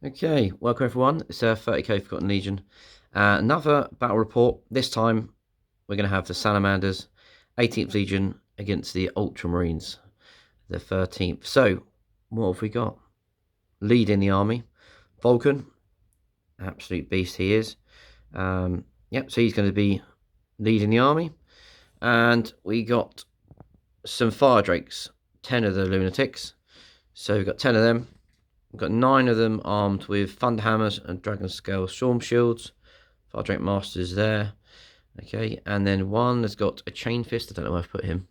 Okay, welcome everyone. It's 30k Forgotten Legion. Another battle report. This time we're going to have the Salamanders, 18th Legion against the Ultramarines, the 13th. So, what have we got? Leading the army, Vulkan, absolute beast he is. Yep, so he's going to be leading the army. And we got some fire drakes, 10 of the lunatics. So we've got 10 of them. We've got 9 of them armed with thunder hammers and dragon scale storm shields. Fire Drake Master's there. Okay, and then one has got a chain fist. I don't know where I've put him.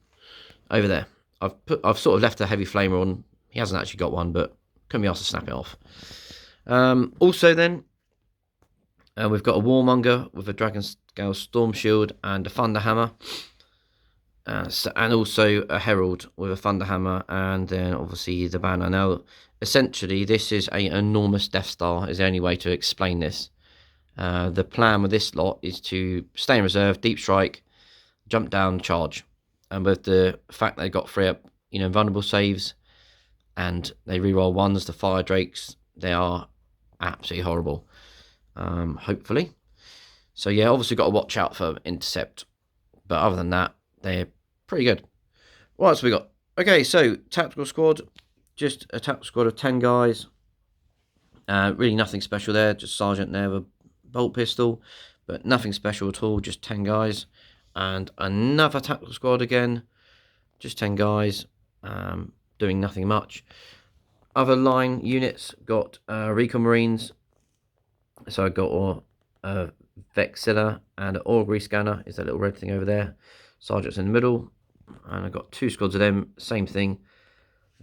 Over there. I've sort of left a heavy flamer on. He hasn't actually got one, but couldn't be asked to snap it off. Also then, we've got a warmonger with a dragon scale storm shield and a thunder hammer. And also a herald with a thunder hammer, and then obviously the banner. Now, essentially, this is an enormous Death Star. Is the only way to explain this. The plan with this lot is to stay in reserve, deep strike, jump down, charge. And with the fact they got 3 up, invulnerable saves, and they reroll 1s, the fire drakes, they are absolutely horrible. Hopefully. So yeah, obviously got to watch out for intercept. But other than that, they're pretty good. What else we got? Okay, so tactical squad, just a tactical squad of 10 guys. Really nothing special there, just sergeant there with a bolt pistol, but nothing special at all, just 10 guys. And another tactical squad again, just 10 guys, doing nothing much. Other line units got Recon Marines, so I got a Vexilla and an augury scanner, is that little red thing over there. Sergeant's in the middle, and I've got 2 squads of them, same thing,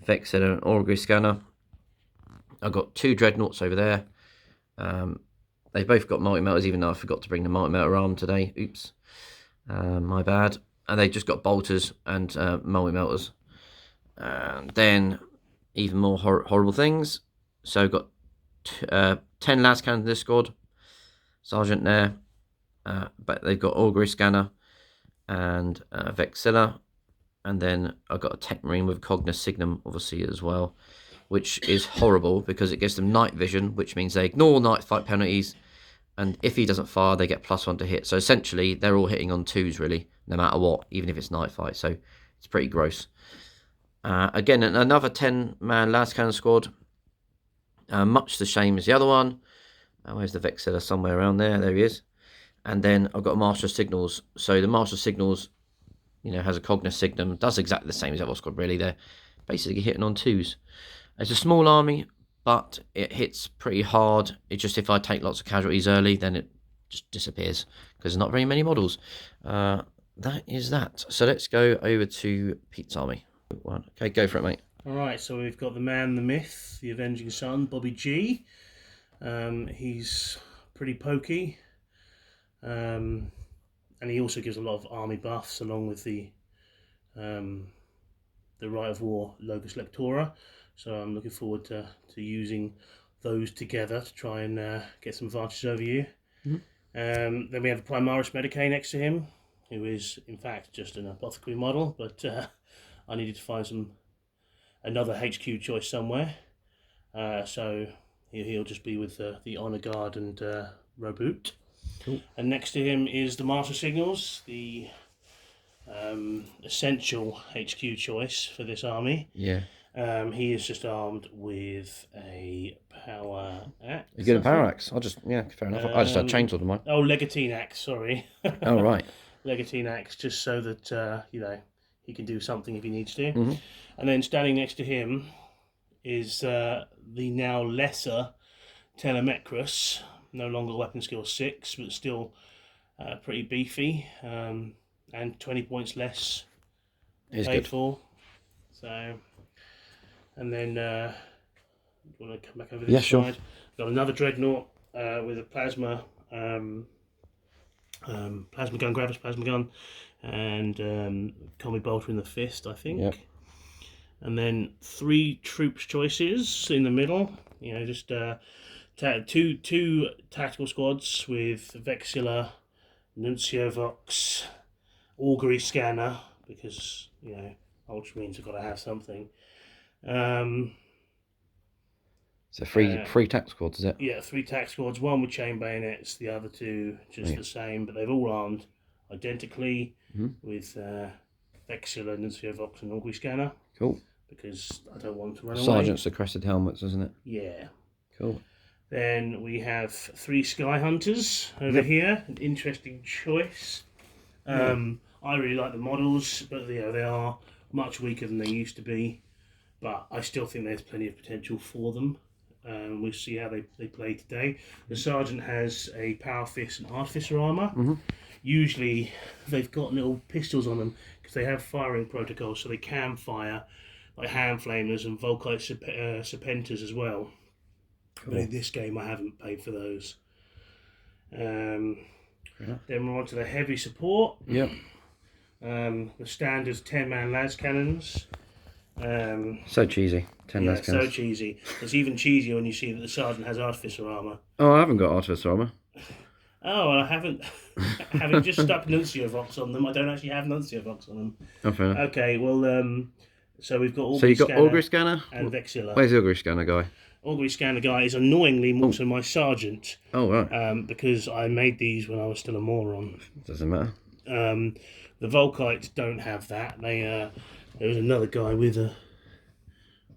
Vexilla and augury scanner. I've got 2 dreadnoughts over there. They both got multi-melters, even though I forgot to bring the multi-melter arm today. Oops, my bad. And they just got bolters and multi-melters. And then even more horrible things. So I've got 10 las cannons in this squad. Sergeant there. But they've got augury scanner and Vexilla. And then I've got a tech marine with Cognos Signum, obviously, as well, which is horrible because it gives them night vision, which means they ignore night fight penalties. And if he doesn't fire, they get +1 to hit. So essentially, they're all hitting on 2s, really, no matter what, even if it's night fight. So it's pretty gross. Again, another 10-man las cannon squad. Much the same as the other one. Where's the Vexilla? Somewhere around there. There he is. And then I've got a Master of Signals. So the Master of Signals, has a Cognos Signum. Does exactly the same as the other squad, really. They're basically hitting on 2s. It's a small army, but it hits pretty hard. It's just if I take lots of casualties early, then it just disappears because there's not very many models. That is that. So let's go over to Pete's army. Okay, go for it, mate. Alright, so we've got the man, the myth, the avenging son, Bobby G. He's pretty pokey. And he also gives a lot of army buffs along with the Rite of War Locus Lectora. So I'm looking forward to using those together to try and get some advantages over you. Then we have the Primaris Medicae next to him, who is in fact just an apothecary model, but I needed to find another HQ choice somewhere. So he'll just be with the Honor Guard and Roboot. Cool. And next to him is the Master Signals, the essential HQ choice for this army. Yeah. He is just armed with a power axe. You get a power axe? Fair enough. I just had chainsaw to mine. Oh, Legatine axe, sorry. Oh, right. Legatine axe, just so that, he can do something if he needs to. And then standing next to him is the now lesser Telemachus, no longer weapon skill 6, but still pretty beefy, and 20 points less paid for. So, and then, do you want to come back over this side? Sure. Got another dreadnought with a plasma gun, Gravis plasma gun, and Combi Bolter in the fist, I think. Yep. And then 3 troops choices in the middle. Just two tactical squads with Vexilla, Nuncio Vox, Augury Scanner, because Ultramarines have got to have something. So three tac squads, is it? Yeah, 3 tac squads, 1 with chain bayonets, the other 2 just the same, but they've all armed identically with Vexilla, Nuncio Vox, and Augury Scanner. Cool. Because I don't want to run away. Sergeants, the crested helmets, isn't it? Yeah. Cool. Then we have 3 Sky Hunters over here. An interesting choice. I really like the models, but they are much weaker than they used to be. But I still think there's plenty of potential for them. We'll see how they play today. The Sergeant has a Power Fist and Artificer armour. Usually they've got little pistols on them because they have firing protocols, so they can fire like hand flamers and Vulkan serpentas as well. Cool. But in this game I haven't paid for those. Then we're on to the heavy support. Yep. The standard 10-man las cannons. So cheesy. 10 las cannons. So cheesy. It's even cheesier when you see that the Sergeant has Artificer armour. Oh, I haven't got Artificer armour. Oh, well, I haven't. Having just stuck Nuncio Vox on them, I don't actually have Nuncio Vox on them. Oh, fair enough. Okay, well, so we've got Augury So you've got Scanner Augury Scanner? and Vexilla. Where's the Augury Scanner guy? Augury Scanner guy is annoyingly more so my Sergeant. Oh, right. Because I made these when I was still a moron. Doesn't matter. The Volkites don't have that. There was another guy with a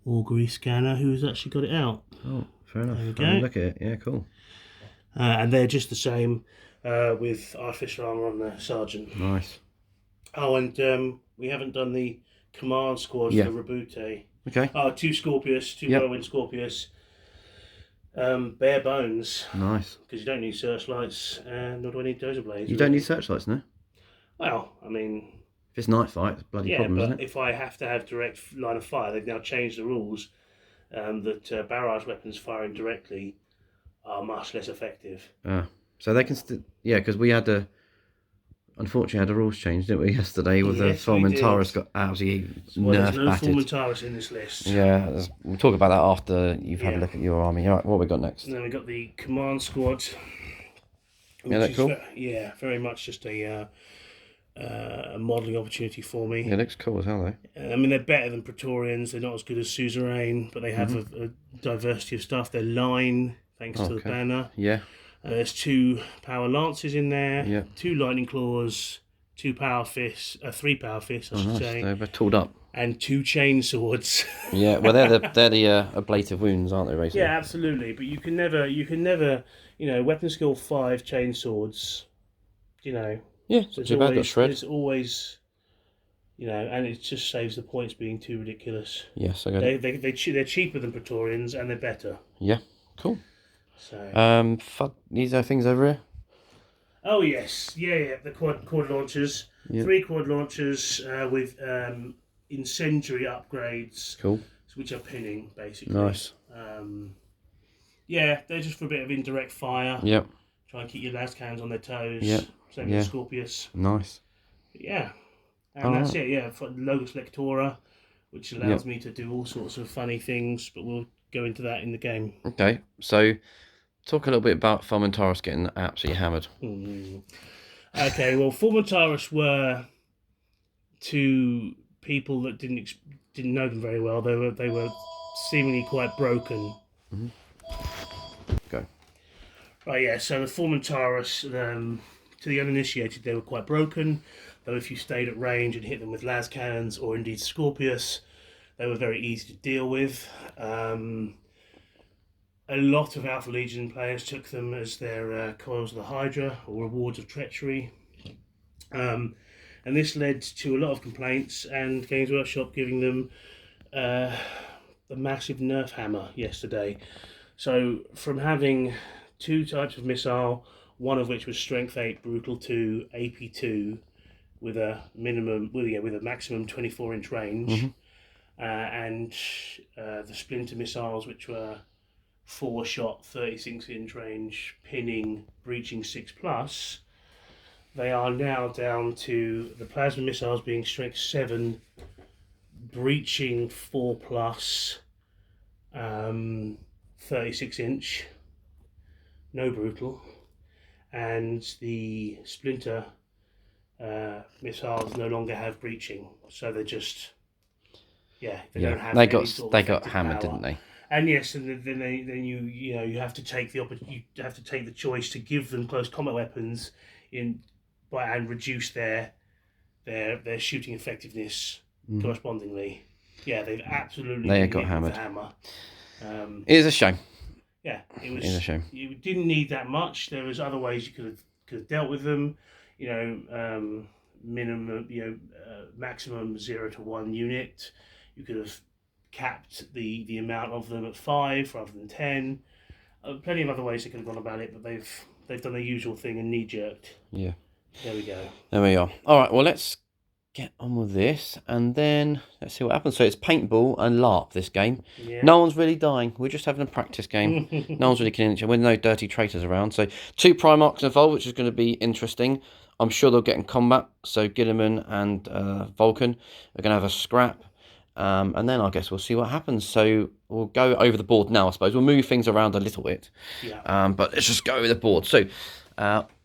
Augury Scanner who's actually got it out. Oh, fair enough. There we go. Look at it. Yeah, cool. And they're just the same with Artificer armour on the Sergeant. Nice. Oh, and we haven't done the command squad for Rabute. Okay. 2 Scorpius, 2 Whirlwind Scorpius. Bare bones. Nice. Because you don't need searchlights, nor do I need dozer blades. You don't need searchlights, no? Well, I mean... If it's night fight, it's a bloody problem, isn't it? If I have to have direct line of fire, they've now changed the rules that barrage weapons firing directly are much less effective. So they can still... Yeah, because we had unfortunately had a rules change, didn't we, yesterday, with the forantarus got absolutely nerf there's batted. no forantarus in this list. Yeah, we'll talk about that after you've had a look at your army. All right, what have we got next? And then we got the command squad. Yeah, that's cool. Very much just a modelling opportunity for me. Yeah, it looks cool as hell, though. I mean, they're better than Praetorians. They're not as good as Suzerain, but they have a diversity of stuff. They're line, thanks to the banner. Yeah. There's 2 power lances in there. Yeah. 2 lightning claws. 2 power fists. 3 power fists, I should say. They're tooled up. And 2 chain swords. Yeah, well, they're the ablative wounds, aren't they? Basically. Yeah, absolutely. But you can never, weapon skill 5 chain swords. Yeah, it's too bad. Got shred. It's always, and it just saves the points being too ridiculous. Yes, I got it. They're cheaper than Praetorians and they're better. Yeah, cool. So. These are things over here. Oh yes, yeah. The quad launchers. Yep. 3 quad launchers with incendiary upgrades. Cool. Which are pinning basically. Nice. They're just for a bit of indirect fire. Yep. Try and keep your las cannons on their toes. Yep. Same with Scorpius. Nice. Yeah. And that's it. Yeah, for Logos Lectora, which allows me to do all sorts of funny things, but we'll go into that in the game. Okay, so talk a little bit about forantarus getting absolutely hammered. Okay, well, forantarus were, to people that didn't know them very well, they were seemingly quite broken. Go. Right, yeah. So the forantarus, to the uninitiated, they were quite broken. Though if you stayed at range and hit them with las cannons or indeed Scorpius, they were very easy to deal with. A lot of Alpha Legion players took them as their Coils of the Hydra or Rewards of Treachery. And this led to a lot of complaints and Games Workshop giving them the massive nerf hammer yesterday. So from having 2 types of missile, one of which was Strength 8, Brutal 2, AP 2, with a maximum 24-inch range, and the Splinter missiles, which were 4-shot, 36-inch range, pinning, breaching 6+. They are now down to the plasma missiles being Strength 7, breaching 4+, 36-inch, no brutal, and the Splinter missiles no longer have breaching, so they're just don't have. They got hammered, didn't they? And yes, and then you have to take the choice to give them close combat weapons and reduce their shooting effectiveness correspondingly. Yeah, they've absolutely They been got hit hammered. with the hammer. It is a shame. Yeah, It is a shame. You didn't need that much. There was other ways you could have dealt with them. Minimum, maximum 0 to 1 unit. You could have capped the amount of them at 5 rather than 10. Plenty of other ways they could have gone about it, but they've done their usual thing and knee jerked. Yeah. There we go. There we are. All right. Well, let's get on with this, and then let's see what happens. So it's paintball and LARP this game. Yeah. No one's really dying. We're just having a practice game. No one's really killing each other. With no dirty traitors around. So 2 Primarchs involved, which is going to be interesting. I'm sure they'll get in combat. So Guilliman and Vulkan are going to have a scrap. And then I guess we'll see what happens. So we'll go over the board now, I suppose. We'll move things around a little bit. Yeah. But let's just go over the board. So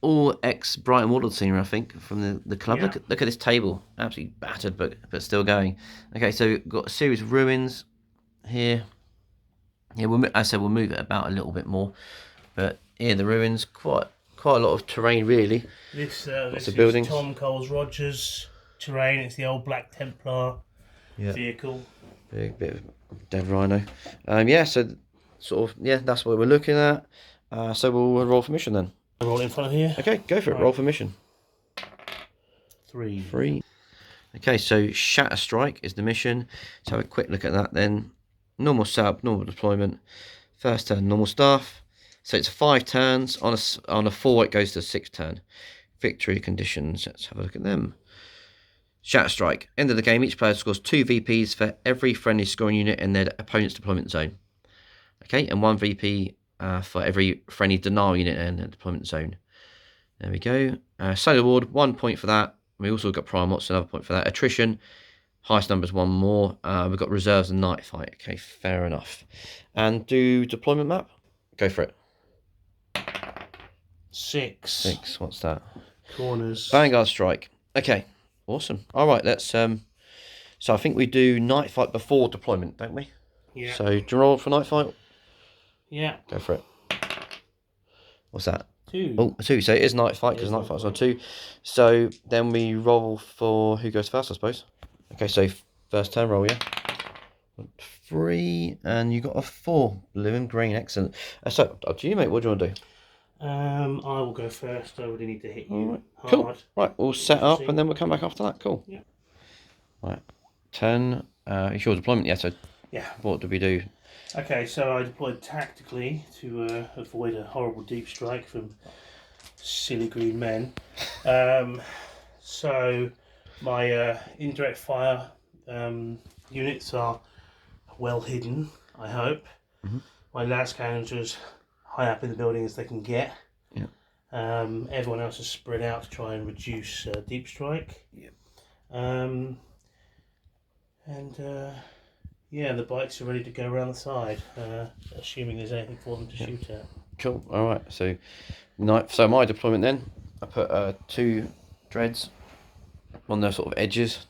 all ex-Brighton Waddle senior, I think, from the club. Yeah. Look at this table. Absolutely battered, but still going. Okay, so we've got a series of ruins here. Yeah, I said we'll move it about a little bit more. But here, the ruins, quite a lot of terrain, really. This of is buildings. Tom Coles-Rogers terrain. It's the old Black Templar vehicle. Big bit of dead rhino. Yeah, so sort of, that's what we're looking at. So we'll roll for mission then. Roll in front of here. Okay, go for it. Roll for mission. 3. Okay, so Shatter Strike is the mission. Let's have a quick look at that then. Normal setup, normal deployment. First turn, normal staff. So it's 5 turns. On a 4, it goes to 6 turn. Victory conditions. Let's have a look at them. Shatter Strike. End of the game, each player scores 2 VPs for every friendly scoring unit in their opponent's deployment zone. Okay, and 1 VP for every friendly denial unit in their deployment zone. There we go. Solar Ward, 1 point for that. We also got Primarchs, another point for that. Attrition, highest numbers, 1 more. We've got reserves and night fight. Okay, fair enough. And do deployment map. Go for it. 6. What's that? Corners. Vanguard Strike. Okay, awesome. All right, let's. So I think we do night fight before deployment, don't we? Yeah. So do you roll for night fight? Yeah. Go for it. What's that? 2. Oh, 2. So it is night fight because night fight's on 2. So then we roll for who goes first, I suppose. Okay, so first turn roll, yeah. 3, and you got a 4. Blue and green, excellent. So up to you, mate. What do you want to do? I will go first. I really need to hit you hard. Cool. Right, we'll set up and then we'll come back after that. Cool. Yeah. Right. 10. It's your deployment, yeah. So yeah. What do we do? Okay, so I deployed tactically to avoid a horrible deep strike from silly green men. So my indirect fire units are well hidden, I hope. Mm-hmm. My las cannons are as high up in the building as they can get. Yeah. Everyone else is spread out to try and reduce deep strike. Yeah. Yeah, the bikes are ready to go around the side, assuming there's anything for them to shoot at. Cool. All right. So my deployment then, I put 2 dreads on the sort of edges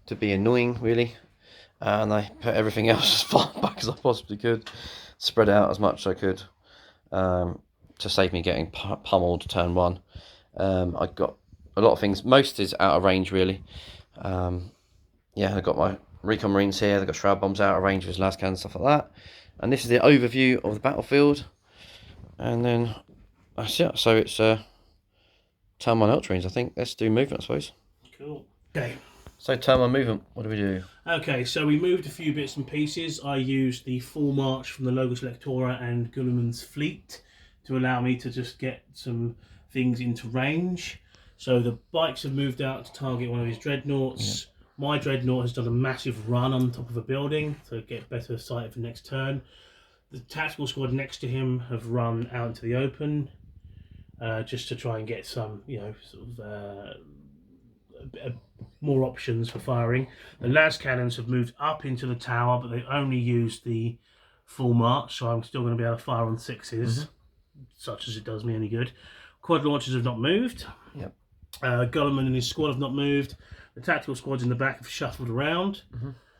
to be annoying, really, and I put everything else as far back as I possibly could, spread out as much as I could, to save me getting pummeled turn 1. I got a lot of things. Most is out of range, really. Yeah, I got my Recon Marines here. They've got shroud bombs out of range with las cannons, stuff like that. And this is the overview of the battlefield. And then that's it. So it's turn 1 Ultramarines, I think. Let's do movement, I suppose. Cool. Okay. So turn 1 movement. What do we do? Okay, so we moved a few bits and pieces. I used the full march from the Logos Lectora and Guilliman's fleet to allow me to just get some things into range. So the bikes have moved out to target one of his dreadnoughts. Yeah. My dreadnought has done a massive run on top of a building to get better sight for the next turn. The tactical squad next to him have run out into the open, just to try and get some, more options for firing. The las cannons have moved up into the tower, but they only used the full march, so I'm still going to be able to fire on 6s, such as it does me any good. Quad launchers have not moved. Yep. Guilliman and his squad have not moved. The tactical squads in the back have shuffled around.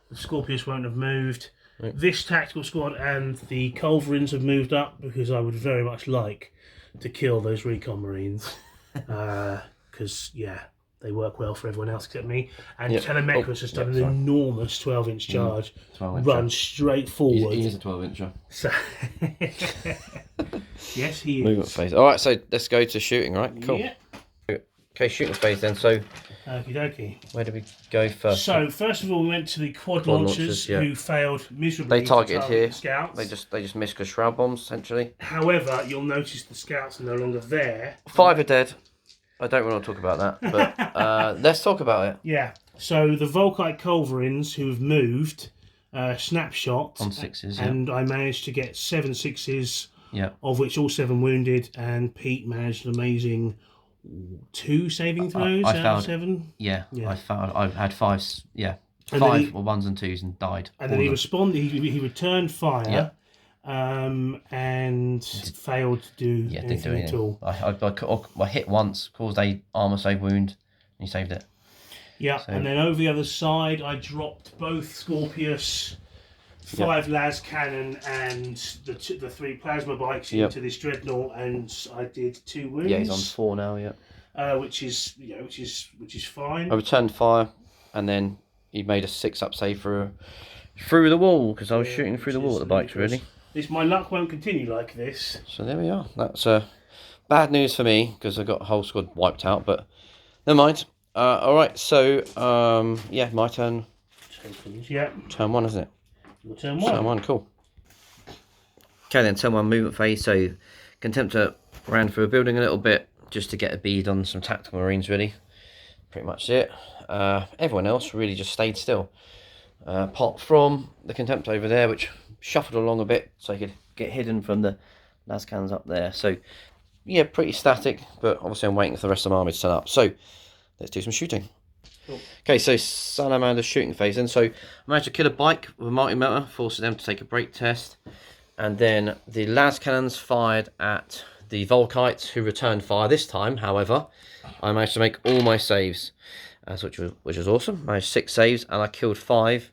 The Scorpius won't have moved. Right. This tactical squad and the culverins have moved up because I would very much like to kill those recon marines. Because, yeah, they work well for everyone else except me. And Telemachus has done an enormous 12-inch charge. 12-inch. Run straight forward. He is a 12-incher. So yes, he is. Movement phase. Alright, so let's go to shooting, right? Cool. Yeah. Okay, shooting phase then. So, okie dokie. where do we go first? So, first of all, we went to the quad launchers who failed miserably. They targeted to here. The scouts. They just missed because shroud bombs, essentially. However, you'll notice the scouts are no longer there. 5 are dead. I don't want to talk about that, but let's talk about it. Yeah. So the Volkite culverins who have moved, snapshot on 6s, and I managed to get 7 6s, of which all 7 wounded, and Pete managed an amazing 2 saving throws out of 7. Yeah, I failed. I've had 5. Yeah, And 5 1s and 2s and died. And then he responded. He returned fire. And failed to do anything at all. I hit once, caused a armor save wound, and he saved it. Yeah, so, and then over the other side, I dropped both Scorpius, 5 las cannon, and the 3 plasma bikes into this dreadnought, and I did 2 wounds. Yeah, he's on 4 now. Yeah, which is fine. I returned fire, and then he made a 6-up save through the wall because I was shooting through the wall at the bikes. Really. My luck won't continue like this. So there we are. That's bad news for me because I got a whole squad wiped out, but never mind. Alright, so my turn. Yeah. Turn 1, isn't it? Your turn 1. Turn 1, cool. Okay then, turn 1 movement phase. So Contemptor ran through a building a little bit just to get a bead on some tactical marines, really. Pretty much it. Everyone else really just stayed still. Apart from the Contempt over there, which shuffled along a bit so he could get hidden from the lascans up there. So yeah, pretty static, but obviously I'm waiting for the rest of my army to turn up. So let's do some shooting. Cool. Okay, so Salamanders shooting phase. And so I managed to kill a bike with a multi-melter, forcing them to take a break test. And then the las cannons fired at the Volkites, who returned fire this time. However, I managed to make all my saves, which was awesome. I managed 6 saves, and I killed 5.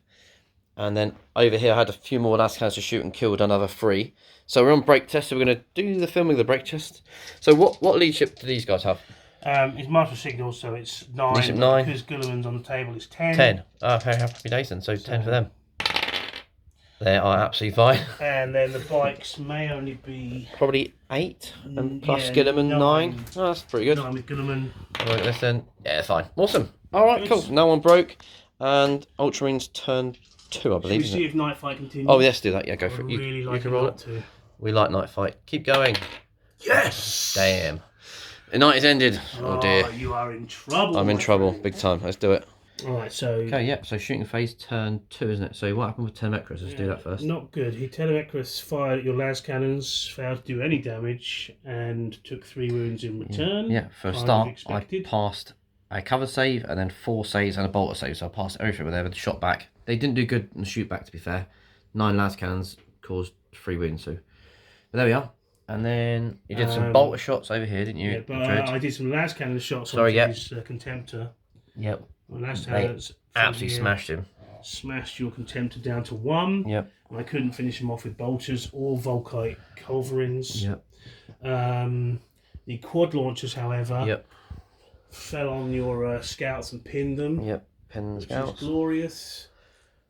And then over here I had a few more las cannons to shoot and killed another 3. So we're on break test, so we're going to do the filming of the break test. So what leadership do these guys have? It's Master Signal, so it's 9. Leadership 9. Because Guilliman's on the table, it's 10. 10. Oh, okay, happy days then. So 10 for them. They are absolutely fine. And then the bikes may only be... probably 8, and plus Guilliman 9. Oh, that's pretty good. 9 with Guilliman. Look at this then. Yeah, fine. Awesome. Alright, cool. No one broke. And Ultramarines turn 2, I believe. Should we see if Night Fight continues? Oh, let's do that. Yeah, go for it. You can roll it. To. We like Night Fight. Keep going. Yes! Damn. The night is ended. Oh dear. You are in trouble. I'm in trouble. Big time. Let's do it. Alright, so... Okay, yeah. So shooting phase turn 2, isn't it? So what happened with Telemachus? Let's do that first. Not good. Telemachus fired at your las cannons, failed to do any damage, and took 3 wounds in return. Yeah, for a start, I passed a cover save, and then 4 saves and a bolter save, so I passed everything with there with the shot back. They didn't do good in the shoot back, to be fair. 9 las cannons caused 3 wounds, so... But there we are. And then you did some bolter shots over here, didn't you? Yeah, but I did some las cannon shots on his Contemptor. Yep. Las cannons absolutely smashed him. Smashed your Contemptor down to 1. Yep. And I couldn't finish him off with bolters or Volkite culverins. Yep. The quad launchers, however, yep, fell on your scouts and pinned them. Yep, pinned the scouts. Which is glorious.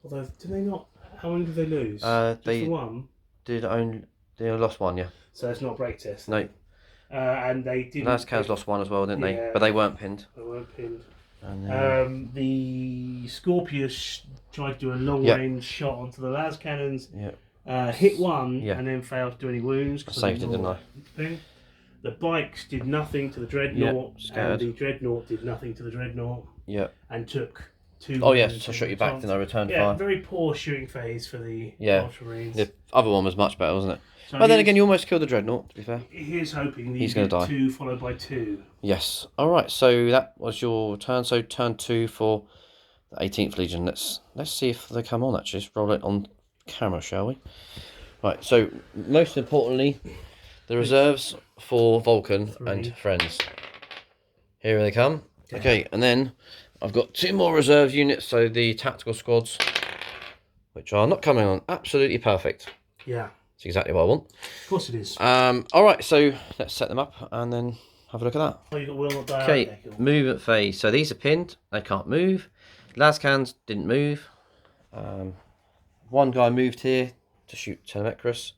Although, did they not? How many did they lose? They one. They lost 1, yeah. So it's not a break test. No. And they didn't. Las cannons lost 1 as well, didn't they? But they weren't pinned. They weren't pinned. And then... the Scorpius tried to do a long-range shot onto the las cannons. Yeah. Hit 1 and then failed to do any wounds. I saved it, didn't I? The bikes did nothing to the dreadnought, and the dreadnought did nothing to the dreadnought. Yeah. And took 2. Oh yeah, so I shot you back, then I returned fire. Yeah, very poor shooting phase for the Ultramarines. The other one was much better, wasn't it? So but then again, you almost killed the dreadnought, to be fair. He's hoping he's going to die. 2 followed by 2. Yes. Alright, so that was your turn. So turn 2 for the 18th Legion. Let's see if they come on, actually. Let's roll it on camera, shall we? Right, so most importantly, the reserves for Vulkan and friends. Here they come. Okay, and then I've got 2 more reserve units, so the tactical squads which are not coming on. Absolutely perfect. Yeah. It's exactly what I want. Of course it is. All right, so let's set them up and then have a look at that. Oh, you got will not die. Okay, Cool. movement phase. So these are pinned. They can't move. Lascans didn't move. One guy moved here to shoot Telemachus.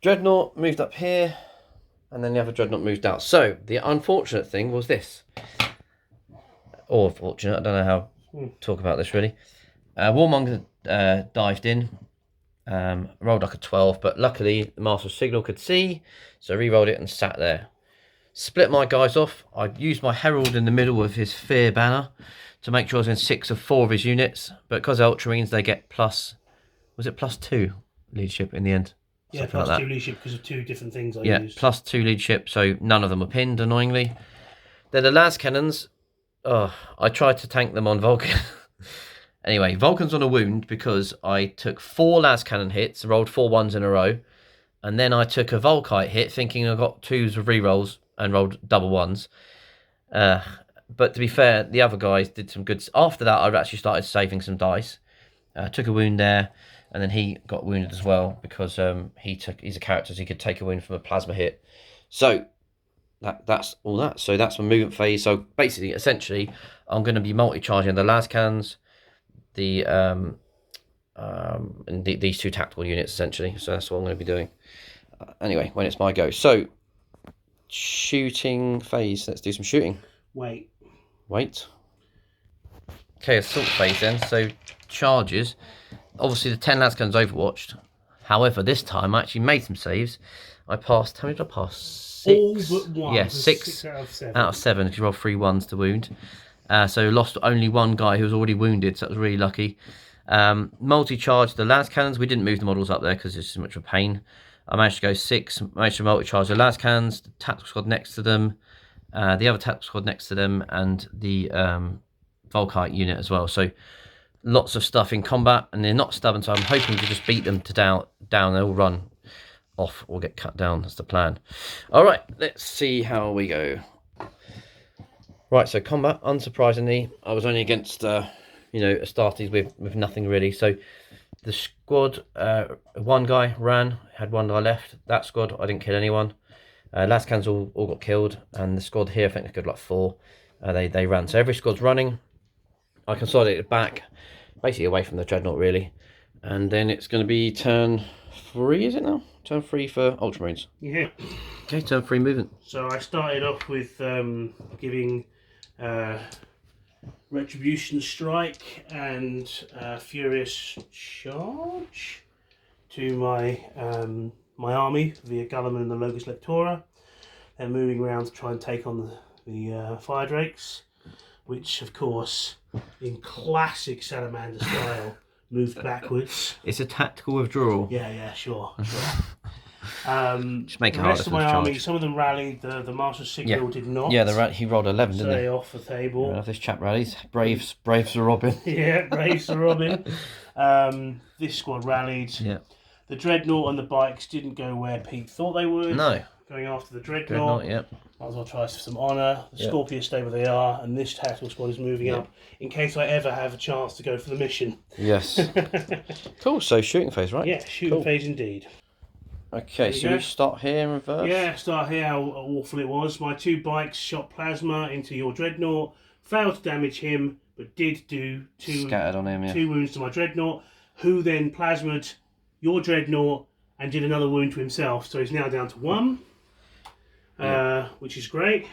Dreadnought moved up here, and then the other Dreadnought moved out. So the unfortunate thing was this, or fortunate, I don't know how to talk about this really. Warmonger dived in, rolled like a 12, but luckily the Master Signal could see, so re-rolled it and sat there. Split my guys off. I used my Herald in the middle of his Fear banner to make sure I was in 6 of 4 of his units, but because Ultramarines they get plus, was it +2 leadership in the end? Yeah, plus like 2 leadership because of 2 different things I used. Plus 2 leadership, so none of them were pinned, annoyingly. Then the las cannons, I tried to tank them on Vulkan. Anyway, Vulkan's on a wound because I took 4 las cannon hits, rolled 4 ones in a row, and then I took a Volkite hit thinking I got 2s with rerolls and rolled double 1s. But to be fair, the other guys did some good. After that, I actually started saving some dice. Took a wound there. And then he got wounded as well because he's a character, so he could take a wound from a plasma hit. So that's all that. So that's my movement phase. So basically, essentially, I'm going to be multi-charging the lascans, and these 2 tactical units essentially. So that's what I'm going to be doing. Anyway, when it's my go. So shooting phase. Let's do some shooting. Wait. Okay, assault phase then. So charges. Obviously, the 10 lascans overwatched. However, this time I actually made some saves. I passed. How many did I pass? 6. All but 1. Yeah, 6 out of 7. Out of 7. If you roll 3 1s to wound, so lost only 1 guy who was already wounded. So that was really lucky. Multi-charge the las cannons. We didn't move the models up there because it's too much of a pain. I managed to go 6. Managed to multi-charge the las cannons, the tactical squad next to them, the other tactical squad next to them, and the Volkite unit as well. So lots of stuff in combat, and they're not stubborn, so I'm hoping to just beat them to down. They'll run off or get cut down. That's the plan. All right, let's see how we go. Right, so combat, unsurprisingly, I was only against, Astartes with nothing really. So the squad, 1 guy ran, had 1 guy left. That squad, I didn't kill anyone. Lascans all got killed, and the squad here, I think they killed like 4. They ran. So every squad's running. I consolidated back, basically away from the Dreadnought really. And then it's going to be turn 3, is it now? Turn 3 for Ultramarines. Yeah. Okay, turn 3 movement. So I started off with giving Retribution Strike and Furious Charge to my my army via Guilliman and the Logos Lectora. They're moving around to try and take on the Fire Drakes, which of course, in classic Salamander style, moved backwards. It's a tactical withdrawal. Yeah, sure. Just make it the harder rest of for my the charge. army, some of them rallied. The Master Signal did not. Yeah, he rolled 11, didn't he? Stay off the table. This chap rallies. Braves are Robin. Yeah, Braves are Robin. This squad rallied. Yeah. The Dreadnought and the bikes didn't go where Pete thought they would. No. Going after the Dreadnought. Yep. Might as well try for some honour. The Scorpions stay where they are, and this tactical squad is moving up in case I ever have a chance to go for the mission. Yes. Cool, so shooting phase, right? Yeah, shooting phase indeed. Okay, so we start here in reverse? Yeah, start here, how awful it was. My 2 bikes shot plasma into your Dreadnought, failed to damage him, but did do 2 scattered on him, 2 wounds to my Dreadnought, who then plasmaed your Dreadnought and did another wound to himself. So he's now down to 1, which is great.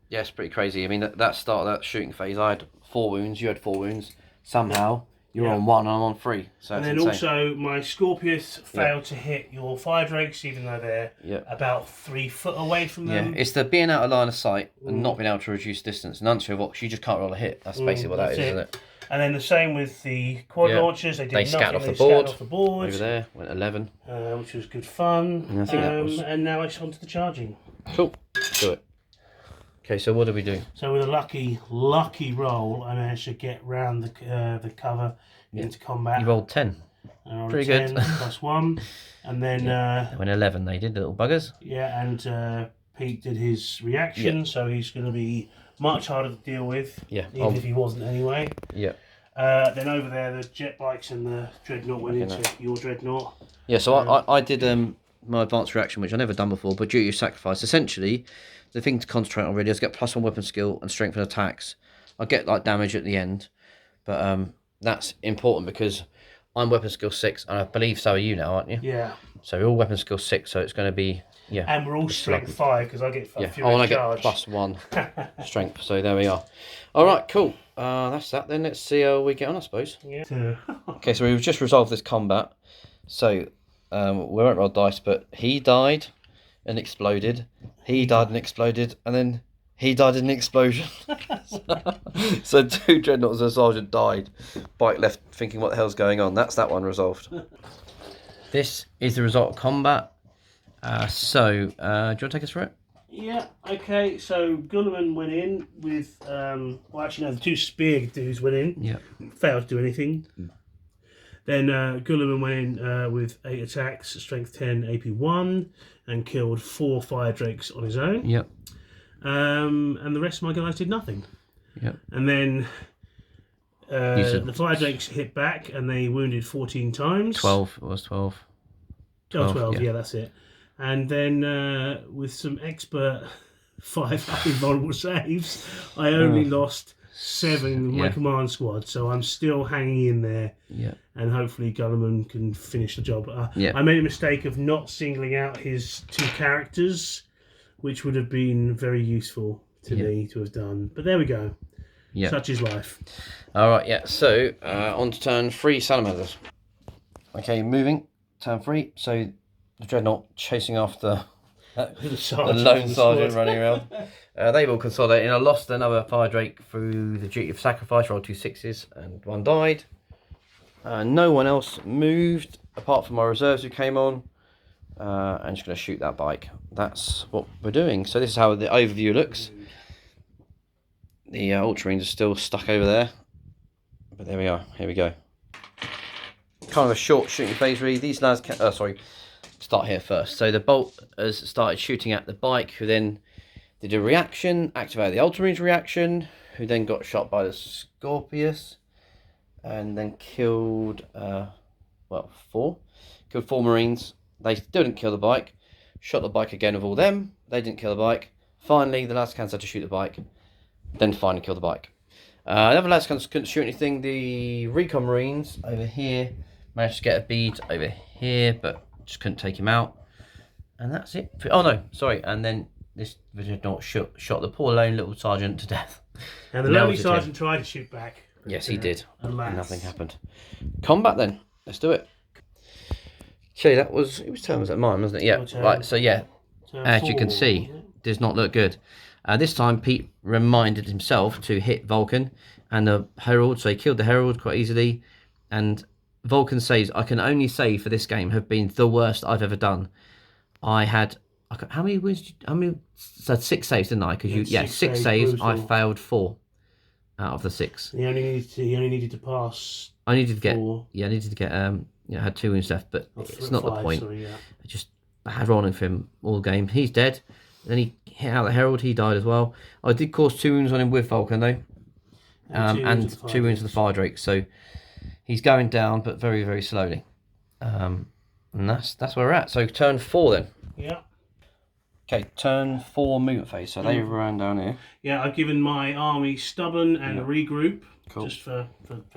Yeah, it's pretty crazy. I mean, that start of that shooting phase, I had 4 wounds, you had 4 wounds. Somehow, you're on 1 and I'm on 3. So and then also, my Scorpius failed to hit your Fire Drakes, even though they're about 3 foot away from them. Yeah, it's the being out of line of sight and not being able to reduce distance. And Unto Vox, you just can't roll a hit. That's basically what that is, isn't it? And then the same with the quad launchers. They did scattered nothing. off the board. Over there, went 11. Which was good fun. And I think that was... And now it's on to the charging. Cool. Do it. Okay, so what do we do? So with a lucky roll, I managed to get round the cover into combat. You rolled 10. Pretty 10 good. plus 1. And then... went 11, they did, little buggers. Yeah, and Pete did his reaction, so he's going to be much harder to deal with, even if he wasn't anyway. Yeah. Then over there, the jet bikes and the dreadnought went into your dreadnought. Yeah, so I did my advanced reaction, which I've never done before, but duty of sacrifice. Essentially, the thing to concentrate on really is get +1 weapon skill and strength and attacks. I get like damage at the end, but that's important because I'm weapon skill 6, and I believe so are you now, aren't you? Yeah. So we're all weapon skill 6, so it's going to be And we're all strength 5 because I get I get +1 strength. So there we are. All right, cool. That's that then. Let's see how we get on, I suppose. Yeah. Okay, so we've just resolved this combat. So we won't roll dice, but he died and exploded. He died and exploded, and then he died in an explosion. So 2 dreadnoughts and a sergeant died. Bike left thinking, what the hell's going on? That's that one resolved. This is the result of combat. Do you want to take us through it? Yeah, okay, so Guilliman went in with, the 2 spear dudes went in. Yeah. Failed to do anything. Then Guilliman went in with 8 attacks, strength 10, AP 1, and killed 4 fire drakes on his own. Yep. And the rest of my guys did nothing. Yep. And then the fire drakes hit back and they wounded 14 times. 12, it was 12. 12, yeah, that's it. And then with some expert 5 invulnerable saves, I only lost 7 in my command squad, so I'm still hanging in there. Yeah. And hopefully Guilliman can finish the job. Yeah. I made a mistake of not singling out his 2 characters, which would have been very useful to me to have done. But there we go. Yeah. Such is life. All right, yeah. So on to turn 3, Salamanders. Okay, moving. Turn 3. So the dreadnought chasing after the lone sergeant running around. They've all consolidated. I lost another fire drake through the duty of sacrifice. Rolled 2 6s and 1 died. No one else moved apart from my reserves who came on. I'm just going to shoot that bike. That's what we're doing. So this is how the overview looks. The Ultramarines are still stuck over there. But there we are. Here we go. Kind of a short shooting phase really. These lads can... start here first. So the bolt has started shooting at the bike, who then did a reaction, activated the Ultramarines reaction, who then got shot by the Scorpius, and then killed, 4. Killed 4 Marines. They still didn't kill the bike. Shot the bike again with all them. They didn't kill the bike. Finally, the last cans had to shoot the bike. Then finally killed the bike. The other lads couldn't shoot anything. The Recon Marines over here managed to get a bead over here, but just couldn't take him out. And that's it. Oh no, sorry. And then this dreadnought shot the poor lone little sergeant to death. And the lonely sergeant tried to shoot back. Yes, he did. Alas. And nothing happened. Combat then. Let's do it. Okay, it was turn was at mine, wasn't it? Yeah. Right. So yeah, as you can see, does not look good. This time Pete reminded himself to hit Vulkan and the Herald, so he killed the Herald quite easily. And Vulkan saves, I can only say for this game, have been the worst I've ever done. I had, how many wins? So 6 saves, didn't I? Because 6 saves. I failed 4 out of the 6. He only needed to pass. I needed to get 4. Yeah, I needed to get I had 2 wounds left, but it's not 5, the point. Sorry, yeah. I just had rolling for him all game. He's dead. Then he hit out the Herald. He died as well. I did cause 2 wounds on him with Vulkan though, and 2 wounds to the fire drake. So he's going down, but very, very slowly. And that's where we're at. So turn 4 then. Yeah. Okay, turn 4 movement phase. So they ran down here. Yeah, I've given my army stubborn and regroup, just for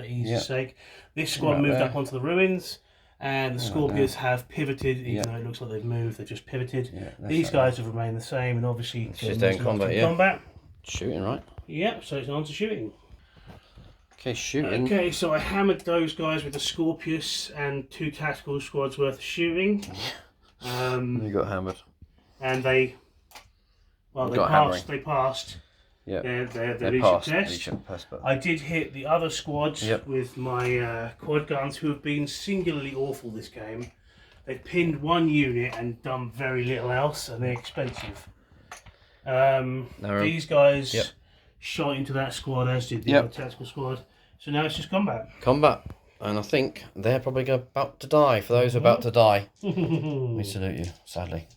ease's sake. This squad moved up onto the ruins, and the Scorpions have pivoted, even though it looks like they've moved, they've just pivoted. Yeah, these guys have remained the same, and obviously just doing combat, Shooting, right? Yeah, so it's on to shooting. Okay, shooting. Okay, so I hammered those guys with the Scorpius and 2 tactical squads worth of shooting. You got hammered. And they passed. They passed. Yeah, their leadership test. I did hit the other squads with my quad guns, who have been singularly awful this game. They've pinned 1 unit and done very little else, and they're expensive. These guys shot into that squad, as did the other tactical squad. So now it's just combat. And I think they're probably about to die. For those about to die, we salute you, sadly.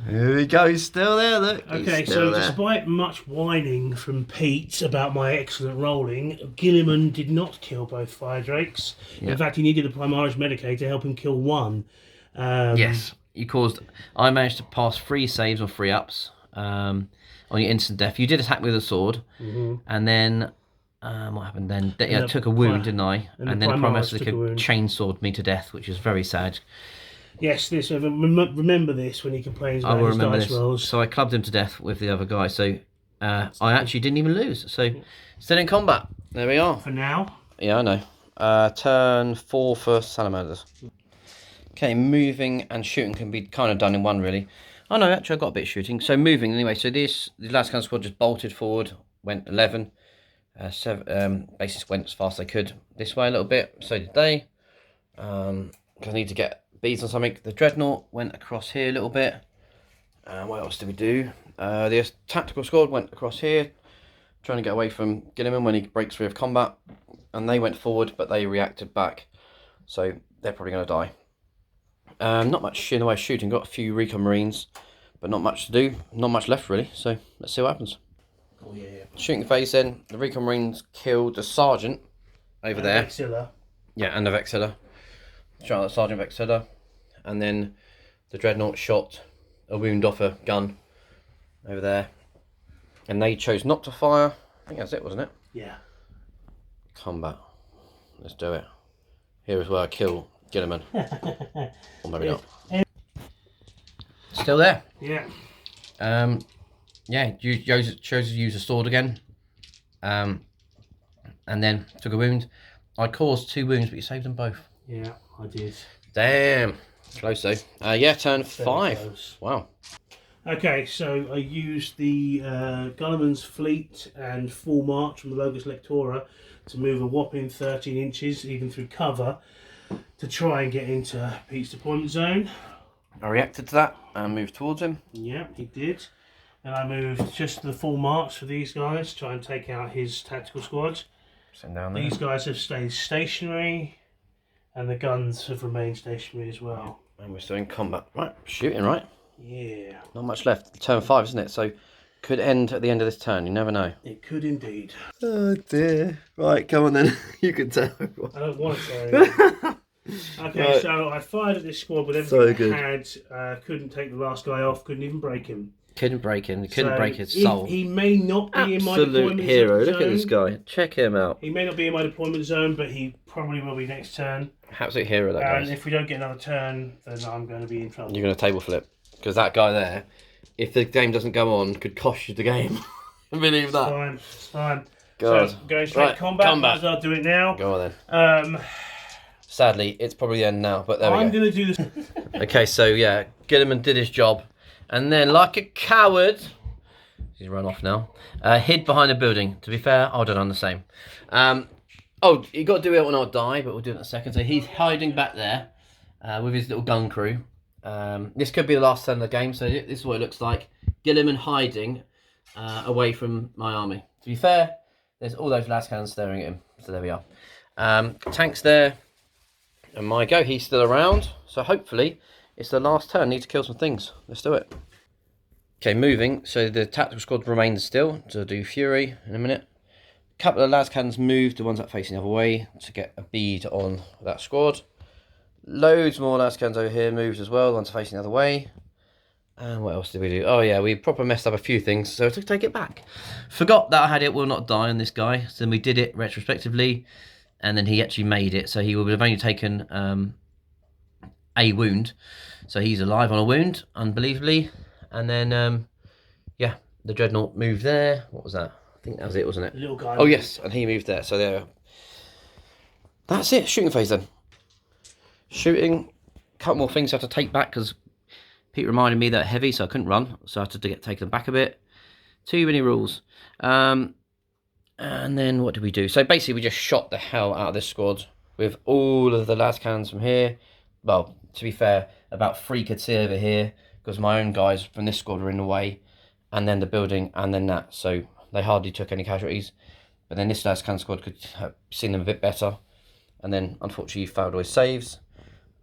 Here we go, he's still there, look. Okay, so despite much whining from Pete about my excellent rolling, Guilliman did not kill both fire drakes. Yep. In fact, he needed a Primaris Medicae to help him kill one. Yes, I managed to pass 3 saves or 3 ups on your instant death. You did attack with a sword, and then what happened then? I took a wound, didn't I? And then the Primaris chainsawed me to death, which is very sad. Yes, remember this when he complains about his dice rolls. So I clubbed him to death with the other guy. So I actually didn't even lose. So still in combat. There we are. For now. Yeah, I know. Turn 4 for Salamanders. Okay, moving and shooting can be kind of done in one, really. Oh no, actually I got a bit of shooting. So moving anyway. So the last kind squad just bolted forward, went 11. Basically went as fast as they could this way a little bit. So did they. Because I need to get beads on something. The dreadnought went across here a little bit. What else did we do? The tactical squad went across here, trying to get away from Guilliman when he breaks free of combat. And they went forward, but they reacted back. So they're probably going to die. Not much in the way of shooting. Got a few recon marines, but not much to do. Not much left really. So let's see what happens. Oh yeah. Shooting phase then. The recon marines killed the sergeant over there. Vexilla. Yeah, and the Vexilla. Sergeant Vexilla, and then the dreadnought shot a wound off a gun over there, and they chose not to fire. I think that's it, wasn't it? Yeah. Combat. Let's do it. Here is where I kill Guilliman. Or maybe not. Still there. Yeah. Yeah. You chose to use a sword again. And then took a wound. I caused 2 wounds, but you saved them both. Yeah, I did. Damn. Close though. Yeah, turn 5. Close. Wow. Okay, so I used the Guilliman's fleet and full march from the Logos Lectora to move a whopping 13 inches, even through cover, to try and get into Pete's deployment zone. I reacted to that and moved towards him. Yeah, he did. And I moved just to the full march for these guys, to try and take out his tactical squad. Send down there. These guys have stayed stationary, and the guns have remained stationary as well. And we're still in combat. Right, shooting, right? Yeah. Not much left. Turn 5, isn't it? So, could end at the end of this turn. You never know. It could indeed. Oh, dear. Right, come on then. You can tell. I don't want to tell. Okay, right. So I fired at this squad with everything I had. Couldn't take the last guy off. Couldn't even break him. Couldn't break him. Couldn't break his soul. He may not be in my deployment zone. Absolute hero. Look at this guy. Check him out. He may not be in my deployment zone, but he probably will be next turn. Absolute hero, that guy. And if we don't get another turn, then I'm going to be in trouble. You're going to table flip. Because that guy there, if the game doesn't go on, could cost you the game. Believe that. It's fine. God. So, going straight combat. Might as well do it now. Go on then. Sadly, it's probably the end now, but there we go. I'm going to do this. Okay, so yeah, Guilliman did his job. And then, like a coward, he's run off now, hid behind a building. To be fair, I would have done the same. Oh, you got to do it or not die, but we'll do it in a second. So he's hiding back there with his little gun crew. This could be the last turn of the game, so this is what it looks like. Guilliman hiding away from my army. To be fair, there's all those lascans staring at him. So there we are. Tanks there. And my go, he's still around. So hopefully, it's the last turn. Need to kill some things. Let's do it. Okay, moving. So the tactical squad remains still to do Fury in a minute. A couple of lascans moved, the ones that are facing the other way, to get a bead on that squad. Loads more lascans over here moved as well, the ones facing the other way. And what else did we do? Oh yeah, we proper messed up a few things, so to take it back. Forgot that I had it will not die on this guy, so then we did it retrospectively, and then he actually made it, so he would have only taken a wound. So he's alive on a wound, unbelievably. And then, yeah, the dreadnought moved there. What was that? I think that was it, wasn't it? Little guy. Oh yes, and he moved there, so there. That's it, shooting phase then. Shooting, a couple more things I have to take back, because Pete reminded me that heavy, so I couldn't run, so I had to take them back a bit. Too many rules. And then what did we do? So basically we just shot the hell out of this squad with all of the lascans from here. Well, to be fair, about 3 could see over here, because my own guys from this squad were in the way, and then the building, and then that. So they hardly took any casualties. But then this lascan squad could have seen them a bit better. And then, unfortunately, failed all his saves.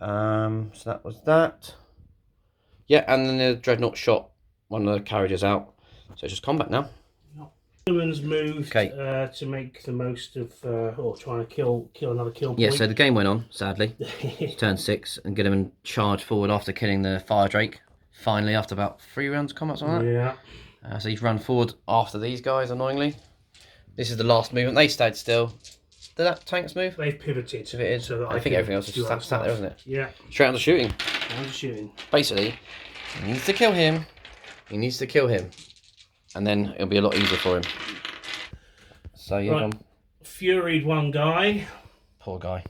So that was that. Yeah, and then the dreadnought shot one of the carriages out. So it's just combat now. Guilliman's moved Okay. to make the most of, or trying to kill another kill point. Yeah, so the game went on, sadly. Turn 6, and Guilliman charged forward after killing the Fire Drake. Finally, after about 3 rounds of combat, something like that. Yeah. So he's run forward after these guys, annoyingly. This is the last movement. They stayed still. Did that tanks move? They've pivoted. Pivoted. So that I think everything else is sat there, isn't it? Yeah. Straight on to shooting. On to shooting. Basically, he needs to kill him. He needs to kill him. And then it'll be a lot easier for him. So yeah, right. Furied one guy. Poor guy.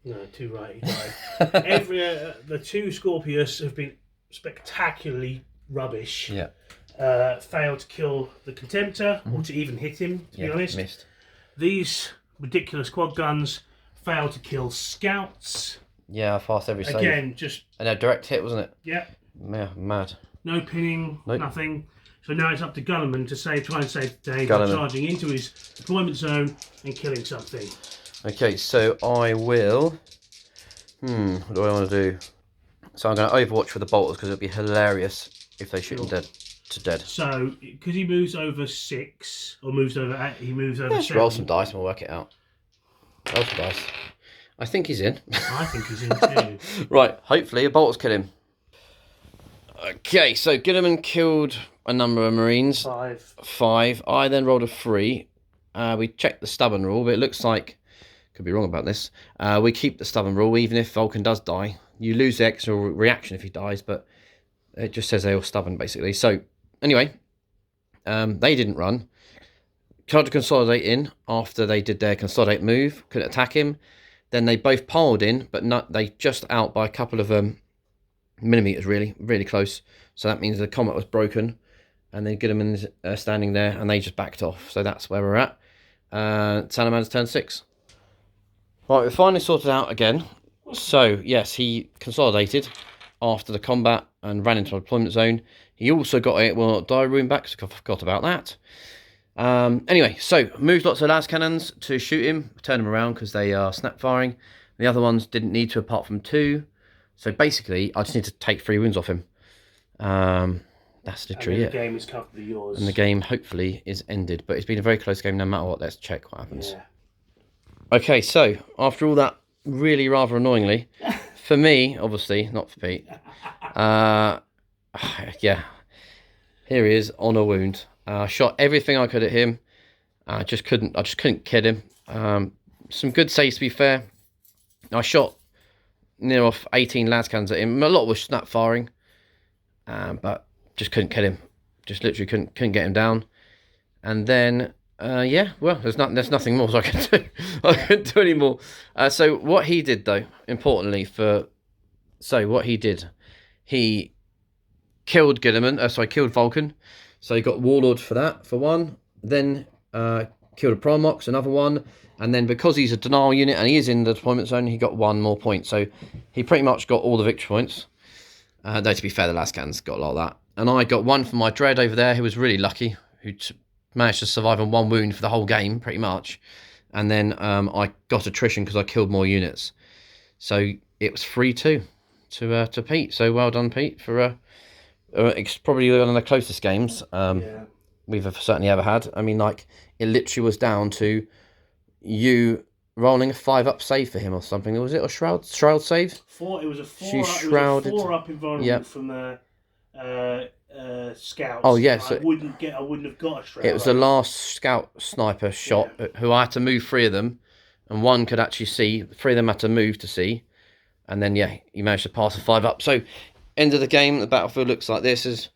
No, too right. He died. The 2 Scorpius have been spectacularly rubbish. Yeah. Failed to kill the Contemptor or to even hit him. To be honest, missed. These ridiculous quad guns failed to kill scouts. Yeah, fast every save. Again, just and a direct hit, wasn't it? Yeah. Yeah, mad. No pinning, nope. Nothing. So now it's up to Guilliman to try and save the day by charging into his deployment zone and killing something. Okay, so I will. What do I want to do? So I'm going to Overwatch for the bolters because it'll be hilarious if they shoot him dead to dead. So because he moves over 6 or moves over 8, he moves over 7. Roll some dice and we'll work it out. Roll some dice. I think he's in. I think he's in too. Right, hopefully a bolters kill him. Okay, so Guilliman killed a number of Marines. 5. I then rolled a 3. We checked the stubborn rule, but it looks like, could be wrong about this, we keep the stubborn rule even if Vulkan does die. You lose the extra reaction if he dies, but it just says they're all stubborn, basically. So, anyway, they didn't run. Tried to consolidate in after they did their consolidate move. Couldn't attack him. Then they both piled in, but they just out by a couple of millimeters, really close. So that means the combat was broken. And then Guilliman's standing there, and they just backed off. So that's where we're at. Salamanders turn 6. Right, we finally sorted out again. So, yes, he consolidated after the combat and ran into a deployment zone. He also got a will not die rune back, so I forgot about that. Anyway, so moved lots of las cannons to shoot him, turn him around because they are snap firing. The other ones didn't need to apart from 2. So basically, I just need to take 3 wounds off him. That's literally it. The game is comfortably yours. And the game, hopefully, is ended. But it's been a very close game no matter what. Let's check what happens. Yeah. Okay, so after all that, really rather annoyingly, for me, obviously, not for Pete, yeah, here he is on a wound. Shot everything I could at him. I just couldn't kill him. Some good saves, to be fair. I shot near off 18 las cannons at him. A lot was snap firing, but just couldn't kill him. Just literally couldn't get him down. And then, yeah, well, there's nothing more I can do. I couldn't do any more. So what he did, though, importantly he killed Guilliman. Killed Vulkan. So he got Warlord for that, for one. Then killed a Primox, another one. And then because he's a denial unit and he is in the deployment zone, he got 1 more point. So he pretty much got all the victory points. Though, to be fair, the last cannons got a lot of that. And I got 1 for my Dread over there, who was really lucky, who managed to survive on 1 wound for the whole game, pretty much. And then I got attrition because I killed more units. So it was 3-2 to Pete. So well done, Pete, for it's probably one of the closest games we've certainly ever had. I mean, like, it literally was down to you rolling a 5-up save for him or something. Was it a shroud save? 4. It was a 4-up environment from the scouts. Oh yes, I wouldn't have got a shroud. It was the last scout sniper shot who I had to move 3 of them, and 1 could actually see. 3 of them had to move to see, and then he managed to pass a 5-up. So end of the game, the battlefield looks like this: is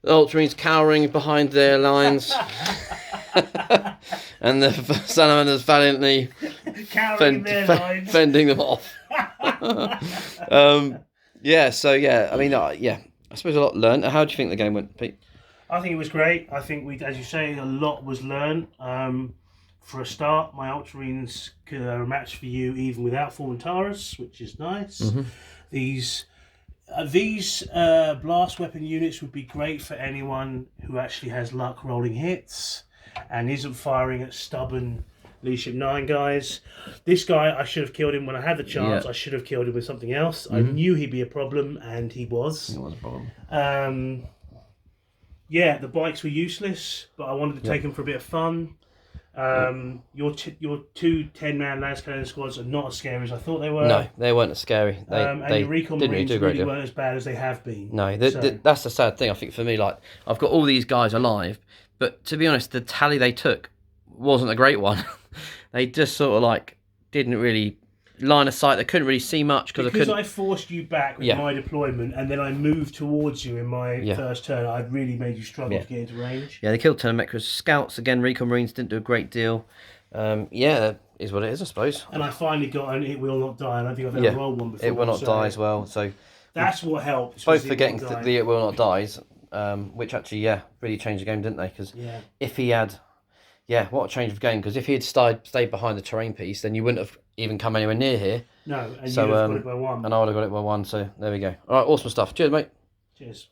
the Ultramarines cowering behind their lines. And the Salamanders valiantly fending them off. Yeah, so I mean, I suppose a lot learned. How do you think the game went, Pete? I think it was great. I think as you say, a lot was learned. For a start, my Ultramarines are a match for you even without forantarus, which is nice. Mm-hmm. These blast weapon units would be great for anyone who actually has luck rolling hits and isn't firing at stubborn Leadership 9 guys. This guy, I should have killed him when I had the chance. Yeah. I should have killed him with something else. I knew he'd be a problem, and he was. It was a problem. Yeah, the bikes were useless, but I wanted to take them for a bit of fun. Your two 10-man Lance Cannon squads are not as scary as I thought they were. No, they weren't as scary. And they your Recon didn't Marines really really weren't as bad as they have been. No, that's the sad thing, I think, for me. Like, I've got all these guys alive, but to be honest, the tally they took wasn't a great one. They just sort of, like, didn't really line of sight. They couldn't really see much because I forced you back with my deployment, and then I moved towards you in my first turn. I really made you struggle to get into range. Yeah, they killed Telemachus. Scouts, again, Recon Marines didn't do a great deal. Yeah, is what it is, I suppose. And I finally got an It Will Not Die, and I think I've ever rolled one before. It Will Not Die as well. So that's what helped. Both for getting the It Will Not Dies, which actually, really changed the game, didn't they? Because if he had... Yeah, what a change of game, because if he had stayed behind the terrain piece, then you wouldn't have even come anywhere near here. No, and you'd have got it by 1. And I would have got it by 1, so there we go. All right, awesome stuff. Cheers, mate. Cheers.